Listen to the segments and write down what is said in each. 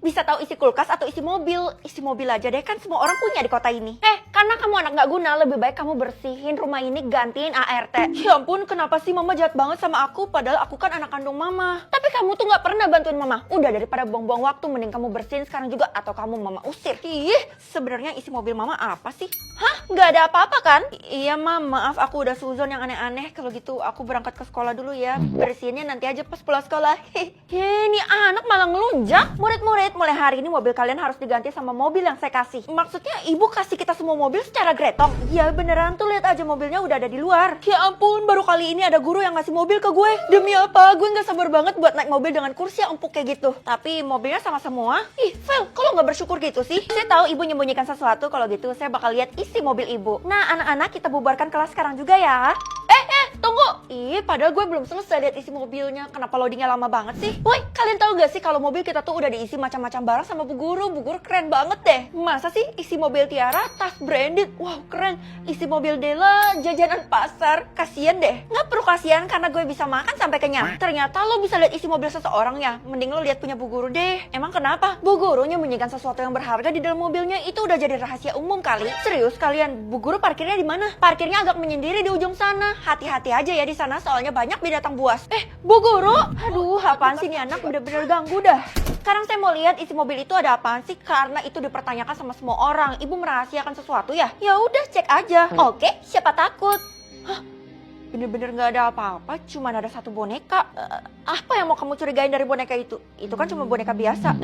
Bisa tahu isi kulkas atau isi mobil? Isi mobil aja deh, kan semua orang punya di kota ini. Karena kamu anak gak guna, lebih baik kamu bersihin rumah ini, gantiin ART. Ya ampun, kenapa sih mama jahat banget sama aku? Padahal aku kan anak kandung mama. Tapi kamu tuh gak pernah bantuin mama. Udah, daripada buang-buang waktu, mending kamu bersihin sekarang juga. Atau kamu mama usir. Ih, sebenarnya isi mobil mama apa sih? Hah? Gak ada apa-apa kan? Iya ma, maaf aku udah suzon yang aneh-aneh. Kalau gitu aku berangkat ke sekolah dulu ya. Bersihinnya nanti aja pas pulang sekolah. Ini anak malah ngelunjak. Murid-murid, mulai hari ini mobil kalian harus diganti sama mobil yang saya kasih. Maksudnya ibu kasih kita semua mobil secara gretong? Ya beneran tuh, lihat aja mobilnya udah ada di luar. Ya ampun, baru kali ini ada guru yang ngasih mobil ke gue. Demi apa? Gue gak sabar banget buat naik mobil dengan kursi yang empuk kayak gitu. Tapi mobilnya sama semua. Ih, Vel, kok lo gak bersyukur gitu sih? Saya tahu ibu nyembunyikan sesuatu. Kalau gitu saya bakal lihat isi mobil ibu. Nah anak-anak, kita bubarkan kelas sekarang juga ya. Tunggu. Ih, padahal gue belum selesai lihat isi mobilnya. Kenapa loadingnya lama banget sih? Woi, kalian tahu gak sih kalau mobil kita tuh udah diisi macam-macam barang sama Bu Guru. Bu Guru keren banget deh. Masa sih isi mobil Tiara tas branded? Wow, keren. Isi mobil Dela jajanan pasar. Kasian deh. Nggak perlu kasihan karena gue bisa makan sampai kenyang. Ternyata lo bisa lihat isi mobil seseorang ya. Mending lo lihat punya Bu Guru deh. Emang kenapa? Bu Guru nyembunyikan sesuatu yang berharga di dalam mobilnya. Itu udah jadi rahasia umum kali. Serius kalian? Bu Guru parkirnya di mana? Parkirnya agak menyendiri di ujung sana. Hati-hati aja ya di sana, soalnya banyak binatang buas. Bu Guru, aduh, apaan sih nih anak, bener-bener ganggu dah. Sekarang saya mau lihat isi mobil itu ada apaan sih, karena itu dipertanyakan sama semua orang. Ibu merahasiakan sesuatu ya? Ya udah, cek aja. Oke, siapa takut? Hah? Bener-bener nggak ada apa-apa, cuman ada satu boneka. Apa yang mau kamu curigain dari boneka itu? Itu kan cuma boneka biasa.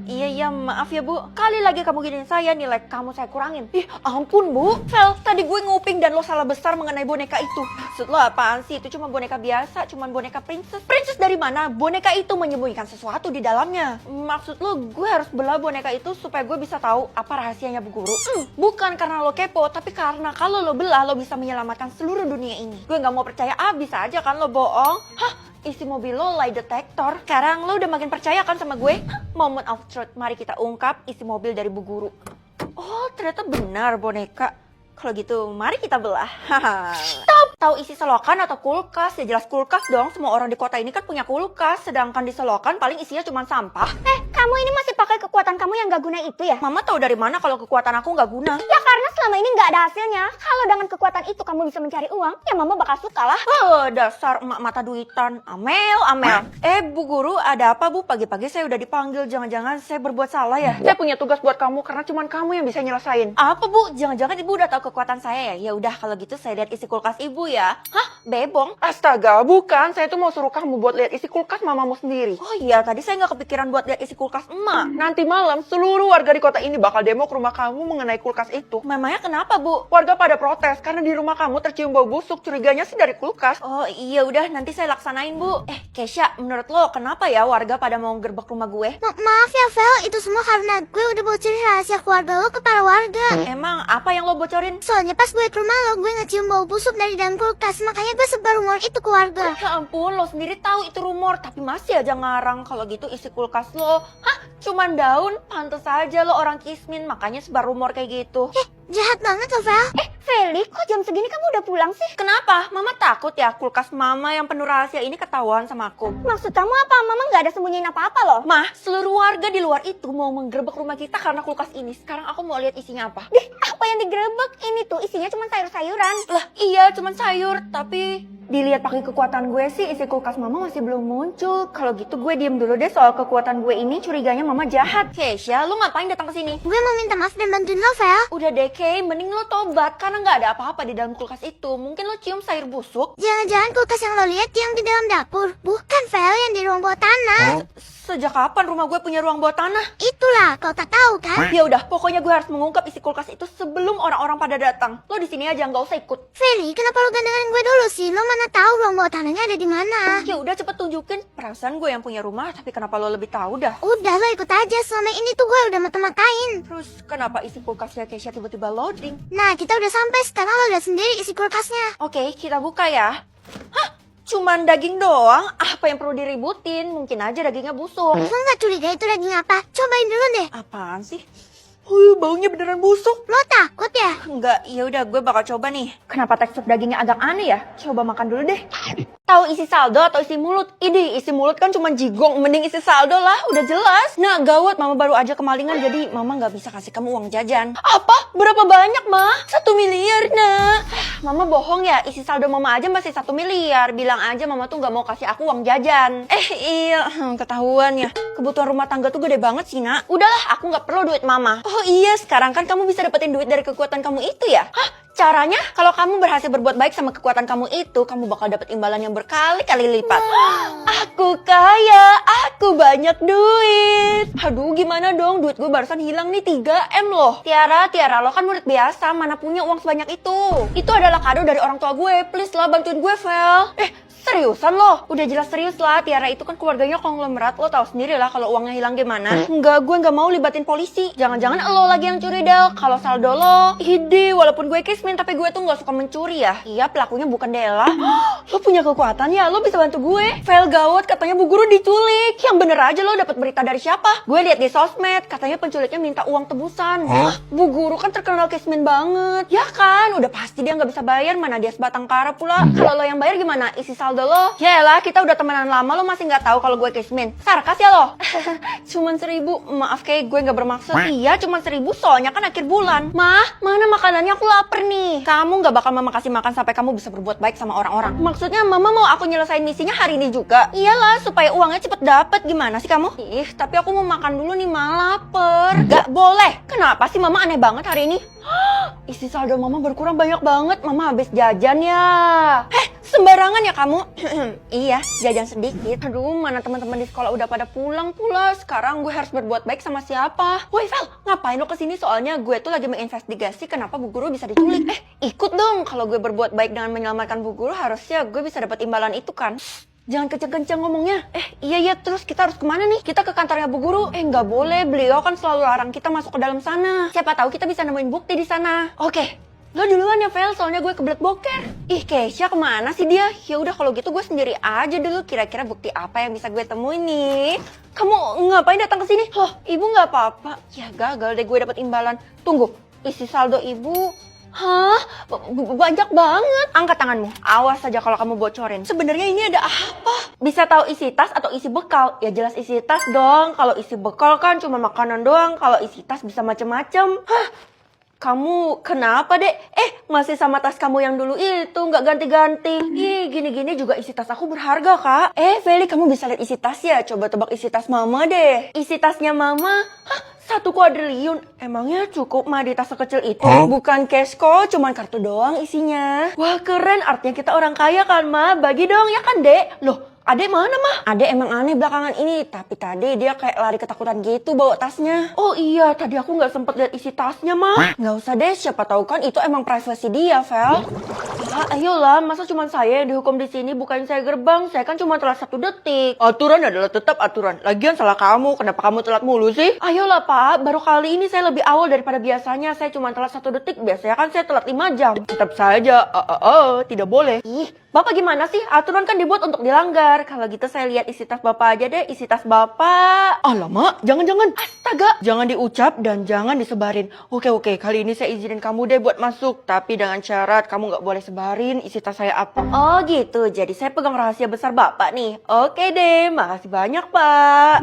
Iya, maaf ya Bu. Kali lagi kamu giniin saya, nilai kamu saya kurangin. Ih, ampun Bu. Vel, tadi gue nguping dan lo salah besar mengenai boneka itu. Maksud lo apaan sih? Itu cuma boneka biasa, cuma boneka princess. Princess dari mana? Boneka itu menyembunyikan sesuatu di dalamnya. Maksud lo gue harus belah boneka itu supaya gue bisa tahu apa rahasianya Bu Guru? Bukan karena lo kepo, tapi karena kalau lo belah, lo bisa menyelamatkan seluruh dunia ini. Gue nggak mau percaya, bisa aja kan lo bohong. Hah? Isi mobil lo lie detector. Sekarang lo udah makin percaya kan sama gue? Moment of truth, mari kita ungkap isi mobil dari Bu Guru. Oh, ternyata benar boneka. Kalau gitu, mari kita belah. Tahu isi selokan atau kulkas? Ya jelas kulkas dong. Semua orang di kota ini kan punya kulkas. Sedangkan di selokan paling isinya cuma sampah. Kamu ini masih pakai kekuatan kamu yang gak guna itu ya? Mama tahu dari mana kalau kekuatan aku gak guna? Ya karena selama ini gak ada hasilnya. Kalau dengan kekuatan itu kamu bisa mencari uang, ya mama bakal suka lah. Dasar emak mata duitan. Amel. Bu Guru, ada apa Bu? Pagi-pagi saya udah dipanggil. Jangan-jangan saya berbuat salah ya? Saya punya tugas buat kamu karena cuma kamu yang bisa nyelesain. Apa Bu? Jangan-jangan Ibu udah tahu kekuatan saya ya? Ya udah kalau gitu saya lihat isi kulkas Ibu ya. Hah? Bebong? Astaga, bukan. Saya tuh mau suruh kamu buat lihat isi kulkas mamamu sendiri. Oh iya, tadi saya nggak kepikiran buat lihat isi kulkas emak. Nanti malam seluruh warga di kota ini bakal demo ke rumah kamu mengenai kulkas itu. Memangnya kenapa Bu? Warga pada protes karena di rumah kamu tercium bau busuk. Curiganya sih dari kulkas. Oh iya udah, nanti saya laksanain Bu. Kesha, menurut lo kenapa ya warga pada mau gerbek rumah gue? Maaf ya Vel, itu semua karena gue udah bocorin rahasia keluarga lo ke para warga. Emang apa yang lo bocorin? Soalnya pas gue ke rumah lo, gue ngecium bau busuk dari dalam kulkas. Makanya gue sebar rumor itu ke warga. Ya ampun, lo sendiri tahu itu rumor, tapi masih aja ngarang. Kalau gitu isi kulkas lo, cuman daun? Pantes aja lo orang kismin, makanya sebar rumor kayak gitu. Jahat banget lo Vel. Feli, kok jam segini kamu udah pulang sih? Kenapa? Mama takut ya kulkas mama yang penuh rahasia ini ketahuan sama aku. Maksud kamu apa? Mama nggak ada sembunyiin apa-apa loh. Mah, seluruh warga di luar itu mau menggerebek rumah kita karena kulkas ini. Sekarang aku mau lihat isinya apa. Apa yang digerebek? Ini tuh isinya cuma sayur-sayuran. Lah, iya cuma sayur, tapi dilihat pakai kekuatan gue sih isi kulkas mama masih belum muncul. Kalau gitu gue diem dulu deh soal kekuatan gue ini, curiganya mama jahat. Kesha, lu ngapain datang ke sini? Gue mau minta maaf dan bantuin lo Vel. Udah deh Kay, mending lo tobat karena nggak ada apa-apa di dalam kulkas itu. Mungkin lo cium sayur busuk. Jangan-jangan kulkas yang lo lihat yang di dalam dapur. Bukan Vel, yang di ruang bawah tanah. Sejak kapan rumah gue punya ruang bawah tanah? Itulah, kau tak tahu kan? Ya udah, pokoknya gue harus mengungkap isi kulkas itu sebelum orang-orang pada datang. Lo di sini aja, nggak usah ikut. Feli, kenapa lo gak dengerin gue dulu sih? Lo mana tahu ruang bawah tanahnya ada di mana? Ya udah cepet tunjukin. Perasaan gue yang punya rumah, tapi kenapa lo lebih tahu dah? Udah lo ikut aja, selama ini tuh gue udah mata-matain. Terus kenapa isi kulkasnya Kesha tiba-tiba loading? Nah, kita udah sampai, sekarang lo lihat sendiri isi kulkasnya. Oke, kita buka ya. Cuman daging doang? Apa yang perlu diributin? Mungkin aja dagingnya busuk. Lo gak curiga itu daging apa? Cobain dulu deh. Apaan sih? Baunya beneran busuk. Lo takut ya? Enggak, ya udah gue bakal coba nih. Kenapa tekstur dagingnya agak aneh ya? Coba makan dulu deh. Tahu isi saldo atau isi mulut? Idih, isi mulut kan cuma jigong, mending isi saldo lah, udah jelas. Nah, gawat, mama baru aja kemalingan, jadi mama nggak bisa kasih kamu uang jajan. Apa? Berapa banyak, Ma? 1 miliar, nak. Mama bohong ya, isi saldo mama aja masih 1 miliar. Bilang aja mama tuh nggak mau kasih aku uang jajan. Iya, ketahuan ya. Kebutuhan rumah tangga tuh gede banget sih, nak. Udahlah, aku nggak perlu duit mama. Oh iya, sekarang kan kamu bisa dapetin duit dari kekuatan kamu itu ya? Hah? Caranya, kalau kamu berhasil berbuat baik sama kekuatan kamu itu, kamu bakal dapet imbalan yang berkali-kali lipat. Aku kaya, aku banyak duit. Aduh, gimana dong? Duit gue barusan hilang nih 3M loh. Tiara, lo kan murid biasa, mana punya uang sebanyak itu? Itu adalah kado dari orang tua gue. Please lah, bantuin gue, Vel. Seriusan lo? Udah jelas serius lah, Tiara itu kan keluarganya konglomerat, lo tahu sendiri lah kalau uangnya hilang gimana. Enggak, gue nggak mau libatin polisi. Jangan-jangan lo lagi yang curi, Del. Kalau saldo lo, ide, walaupun gue kismin, tapi gue tuh nggak suka mencuri ya. Iya, pelakunya bukan Della. Lo punya kekuatan ya, lo bisa bantu gue. File gawat, katanya Bu Guru diculik. Yang bener aja lo dapat berita dari siapa? Gue lihat di sosmed, katanya penculiknya minta uang tebusan. Bu Guru kan terkenal kismin banget. Ya kan, udah pasti dia nggak bisa bayar, mana dia sebatang kara pula. Kalau lo yang bayar gimana? Isi saldo lo? Yaelah, kita udah temenan lama, lo masih nggak tahu kalau gue kismin. Sarkas ya lo? Cuman 1.000, maaf kayak gue nggak bermaksud. Iya, cuman 1.000 soalnya kan akhir bulan. Mah, mana makanannya, aku lapar nih. Kamu nggak bakal mama kasih makan sampai kamu bisa berbuat baik sama orang-orang. Maksudnya mama mau aku nyelesain misinya hari ini juga? Iyalah, supaya uangnya cepet dapet. Gimana sih kamu? Ih, tapi aku mau makan dulu nih, ma, lapar. Gak boleh. Kenapa sih mama aneh banget hari ini? Isi saldo mama berkurang banyak banget. Mama habis jajan ya. Sembarangan ya kamu? Iya, jajan sedikit. Aduh, mana teman-teman di sekolah udah pada pulang pula. Sekarang gue harus berbuat baik sama siapa? Woi, Vel, ngapain lo kesini? Soalnya gue tuh lagi menginvestigasi kenapa Bu Guru bisa diculik. Ikut dong. Kalau gue berbuat baik dengan menyelamatkan Bu Guru, harusnya gue bisa dapat imbalan itu kan? Jangan kenceng-kenceng ngomongnya. Iya, terus kita harus kemana nih? Kita ke kantornya Bu Guru. Nggak boleh. Beliau kan selalu larang kita masuk ke dalam sana. Siapa tahu kita bisa nemuin bukti di sana. Oke. Lo duluan ya, Vel, soalnya gue kebelet boker. Ih, Keisha kemana sih dia? Ya udah kalau gitu gue sendiri aja dulu. Kira-kira bukti apa yang bisa gue temuin nih? Kamu ngapain datang ke sini? Loh, ibu nggak apa-apa. Ya gagal deh gue dapet imbalan. Tunggu, isi saldo ibu. Hah? Banyak banget. Angkat tanganmu. Awas saja kalau kamu bocorin. Sebenarnya ini ada apa? Bisa tahu isi tas atau isi bekal? Ya jelas isi tas dong. Kalau isi bekal kan cuma makanan doang. Kalau isi tas bisa macem-macem. Hah? Kamu kenapa, Dek? Masih sama tas kamu yang dulu itu, nggak ganti-ganti. Ih, gini-gini juga isi tas aku berharga, Kak. Feli, kamu bisa lihat isi tas ya? Coba tebak isi tas Mama deh. Isi tasnya Mama? Hah? 1 kuadriliun. Emangnya cukup mah di tas sekecil itu? Bukan cash kok, cuman kartu doang isinya. Wah, keren. Artinya kita orang kaya kan, Ma? Bagi dong, ya kan, Dek? Loh, Adek mana, Mah? Adek emang aneh belakangan ini. Tapi tadi dia kayak lari ketakutan gitu bawa tasnya. Oh iya, tadi aku nggak sempet lihat isi tasnya, Mah. Nggak usah deh, siapa tahu kan itu emang privasi dia, Vel. Ayolah, masa cuma saya yang dihukum di sini, bukan saya gerbang. Saya kan cuma telat 1 detik. Aturan adalah tetap aturan. Lagian salah kamu, kenapa kamu telat mulu sih? Ayolah, Pak. Baru kali ini saya lebih awal daripada biasanya. Saya cuma telat 1 detik. Biasanya kan saya telat 5 jam. Tetap saja, tidak boleh. Ih, Bapak gimana sih? Aturan kan dibuat untuk dilanggar. Kalau gitu saya lihat isi tas Bapak aja deh. Isi tas Bapak. Alamak, jangan-jangan. Astaga. Jangan diucap dan jangan disebarin. Oke, kali ini saya izinin kamu deh buat masuk. Tapi dengan syarat kamu nggak boleh sebarin isi tas saya apa. Oh gitu, jadi saya pegang rahasia besar Bapak nih. Oke deh, makasih banyak, Pak.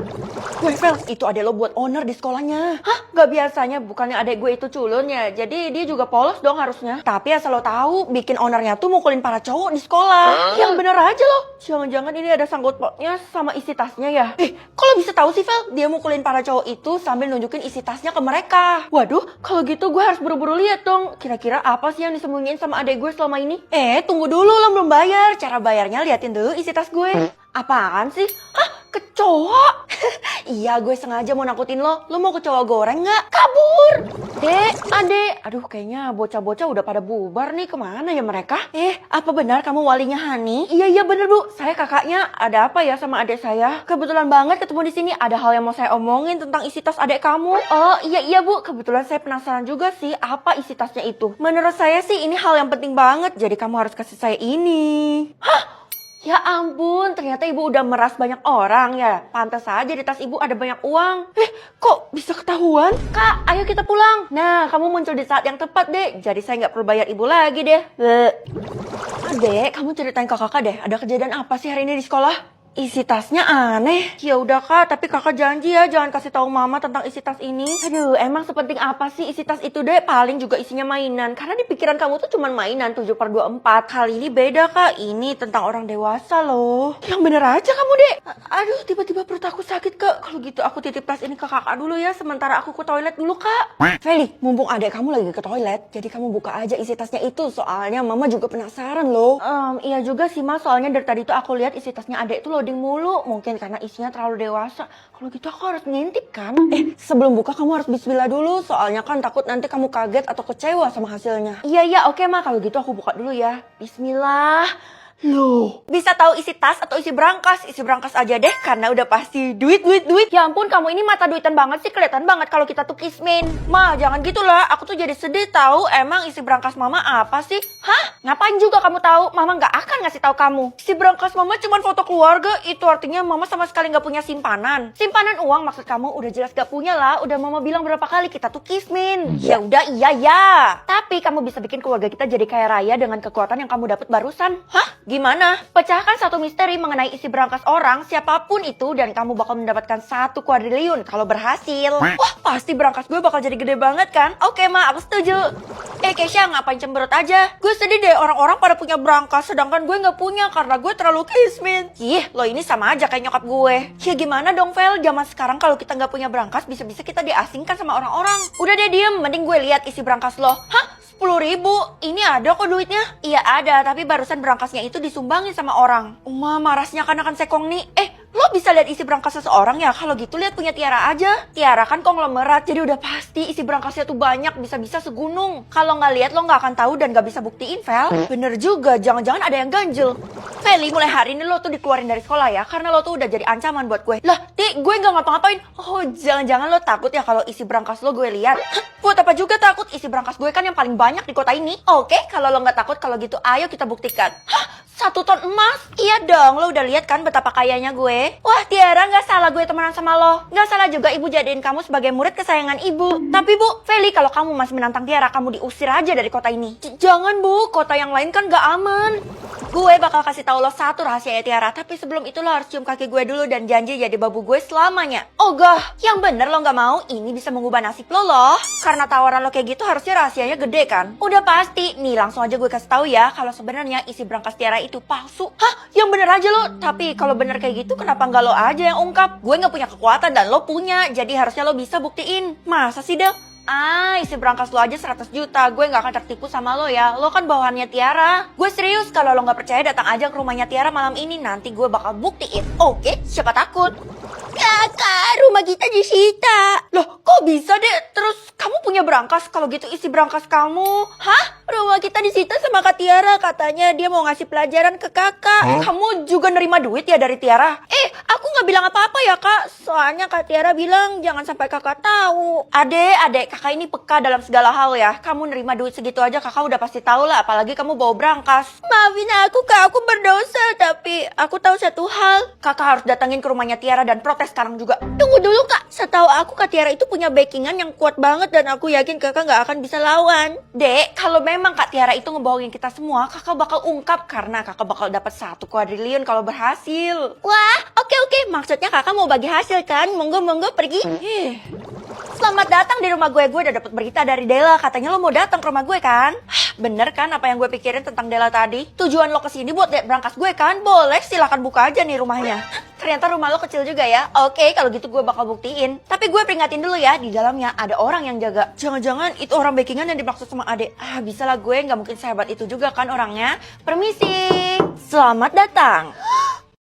Woi, Vel, itu adek lo buat owner di sekolahnya. Hah? Gak biasanya, bukannya adek gue itu culun ya. Jadi dia juga polos dong harusnya. Tapi asal lo tahu, bikin ownernya tuh mukulin para cowok di sekolah. Yang bener aja loh. Jangan-jangan ini ada sangkut pautnya sama isi tasnya ya. Kalau bisa tahu sih, Vel, dia mukulin para cowok itu sambil nunjukin isi tasnya ke mereka. Waduh, kalau gitu gue harus buru-buru lihat dong. Kira-kira apa sih yang disembunyiin sama adek gue selama ini? Tunggu dulu, lo belum bayar. Cara bayarnya liatin dulu isi tas gue. Apaan sih? Hah? Kecoa? Iya, gue sengaja mau nakutin lo. Lo mau kecoa goreng nggak? Kabur! Adek. Aduh, kayaknya bocah-bocah udah pada bubar nih. Kemana ya mereka? Apa benar kamu walinya Hani? Iya, bener, Bu. Saya kakaknya. Ada apa ya sama adek saya? Kebetulan banget ketemu di sini. Ada hal yang mau saya omongin tentang isi tas adek kamu. Oh, iya, Bu. Kebetulan saya penasaran juga sih. Apa isi tasnya itu? Menurut saya sih ini hal yang penting banget. Jadi kamu harus kasih saya ini. Hah? Ya ampun, ternyata ibu udah meras banyak orang ya. Pantas saja di tas ibu ada banyak uang. Kok bisa ketahuan? Kak, ayo kita pulang. Nah, kamu muncul di saat yang tepat, Dek. Jadi saya nggak perlu bayar ibu lagi deh. Dek, kamu ceritain ke kakak deh. Ada kejadian apa sih hari ini di sekolah? Isi tasnya aneh. Ya udah kak, tapi kakak janji ya jangan kasih tahu mama tentang isi tas ini. Aduh, emang sepenting apa sih isi tas itu deh? Paling juga isinya mainan. Karena di pikiran kamu tuh cuma mainan 7/24. Kali ini beda kak, ini tentang orang dewasa loh. Yang bener aja kamu deh. Aduh, tiba-tiba perut aku sakit kak. Kalau gitu aku titip tas ini ke kakak dulu ya. Sementara aku ke toilet dulu kak. Feli, mumpung adek kamu lagi ke toilet, jadi kamu buka aja isi tasnya itu. Soalnya mama juga penasaran loh. Iya juga sih mas, soalnya dari tadi tuh aku lihat isi tasnya adek tuh loading mulu. Mungkin karena isinya terlalu dewasa. Kalau gitu aku harus ngintip kan? Sebelum buka kamu harus bismillah dulu. Soalnya kan takut nanti kamu kaget atau kecewa sama hasilnya. Iya, oke ma. Kalau gitu aku buka dulu ya. Bismillah. Loh, bisa tahu isi tas atau isi brankas? Isi brankas aja deh, karena udah pasti duit. Ya ampun, kamu ini mata duitan banget sih, kelihatan banget kalau kita tuh kismin. Ma, jangan gitulah, aku tuh jadi sedih tahu. Emang isi brankas mama apa sih? Hah? Ngapain juga kamu tahu? Mama nggak akan ngasih tahu kamu. Isi brankas mama cuma foto keluarga, itu artinya mama sama sekali nggak punya simpanan. Simpanan uang maksud kamu udah jelas gak punya lah. Udah mama bilang berapa kali kita tuh kismin. Ya udah iya. Tapi kamu bisa bikin keluarga kita jadi kaya raya dengan kekuatan yang kamu dapat barusan. Hah? Gimana? Pecahkan satu misteri mengenai isi brankas orang, siapapun itu, dan kamu bakal mendapatkan 1 kuadriliun kalau berhasil. Wah, pasti brankas gue bakal jadi gede banget kan? Oke, ma, aku setuju. Kesha, ngapain cemberut aja? Gue sedih deh orang-orang pada punya brankas, sedangkan gue nggak punya karena gue terlalu kismin. Lo ini sama aja kayak nyokap gue. Ya gimana dong, Vel? Zaman sekarang kalau kita nggak punya brankas, bisa-bisa kita diasingkan sama orang-orang. Udah deh, diem. Mending gue lihat isi brankas lo. Hah? 10.000? Ini ada kok duitnya. Iya ada, tapi barusan brankasnya itu disumbangin sama orang. Uma marasnya kan akan sekong nih. Lo bisa lihat isi brankas seseorang ya? Kalau gitu lihat punya Tiara aja. Tiara kan konglomerat, jadi udah pasti isi brankasnya tuh banyak, bisa-bisa segunung. Kalau nggak lihat lo nggak akan tahu dan nggak bisa buktiin, Vel. Bener juga, jangan-jangan ada yang ganjel. Feli, mulai hari ini lo tuh dikeluarin dari sekolah ya, karena lo tuh udah jadi ancaman buat gue. Lah, gue nggak ngapa-ngapain. Oh, jangan-jangan lo takut ya kalau isi brankas lo gue lihat. Buat apa juga takut? Isi brankas gue kan yang paling banyak di kota ini. Oke, kalau lo nggak takut, kalau gitu ayo kita buktikan. 1 ton emas? Iya dong, lo udah lihat kan betapa kayanya gue? Wah Tiara, nggak salah gue temenan sama lo. Nggak salah juga ibu jadiin kamu sebagai murid kesayangan ibu. Tapi bu, Feli, kalau kamu masih menantang Tiara, kamu diusir aja dari kota ini. Jangan bu, kota yang lain kan nggak aman. Gue bakal kasih tahu lo satu rahasia ya Tiara, tapi sebelum itu lo harus cium kaki gue dulu dan janji jadi babu gue selamanya. Ogah, yang bener lo nggak mau, ini bisa mengubah nasib lo loh. Karena tawaran lo kayak gitu harusnya rahasianya gede kan? Udah pasti, nih langsung aja gue kasih tahu ya, kalau sebenarnya isi brankas Tiara itu palsu. Hah? Yang bener aja lo? Tapi kalau bener kayak gitu kenapa nggak lo aja yang ungkap? Gue nggak punya kekuatan dan lo punya, jadi harusnya lo bisa buktiin. Masa sih Del? Isi brankas lo aja 100 juta, gue gak akan tertipu sama lo ya. Lo kan bawahannya Tiara. Gue serius, kalau lo gak percaya datang aja ke rumahnya Tiara malam ini. Nanti gue bakal buktiin. Oke, siapa takut? Kakak, rumah kita disita. Loh, kok bisa deh? Terus kamu punya brankas? Kalau gitu isi brankas kamu. Hah? Rumah kita disita sama Kak Tiara. Katanya dia mau ngasih pelajaran ke kakak. Kamu juga nerima duit ya dari Tiara? Aku gak bilang apa-apa ya kak. Soalnya Kak Tiara bilang jangan sampai kakak tahu. Adek, kakak ini peka dalam segala hal ya. Kamu nerima duit segitu aja kakak udah pasti tahu lah. Apalagi kamu bawa brankas. Maafin aku kak, aku berdosa. Tapi aku tahu satu hal. Kakak harus datangin ke rumahnya Tiara dan protes sekarang juga. Tunggu dulu kak. Setahu aku Kak Tiara itu punya backingan yang kuat banget. Dan aku yakin kakak gak akan bisa lawan. Dek, kalau memang Kak Tiara itu ngebohongin kita semua, kakak bakal ungkap. Karena kakak bakal dapat 1 kuadriliun kalau berhasil. Wah, oke. Maksudnya kakak mau bagi hasil kan? Monggo pergi. Selamat datang di rumah gue. Gue udah dapet berita dari Dela. Katanya lo mau datang ke rumah gue kan? Bener kan apa yang gue pikirin tentang Dela tadi? Tujuan lo kesini buat liat brankas gue kan? Boleh, silahkan buka aja nih rumahnya. Ternyata rumah lo kecil juga ya. Oke, kalau gitu gue bakal buktiin. Tapi gue peringatin dulu ya, di dalamnya ada orang yang jaga. Jangan-jangan itu orang backingan yang dimaksud sama adek. Bisa lah gue, nggak mungkin sehebat itu juga kan orangnya. Permisi. Selamat datang.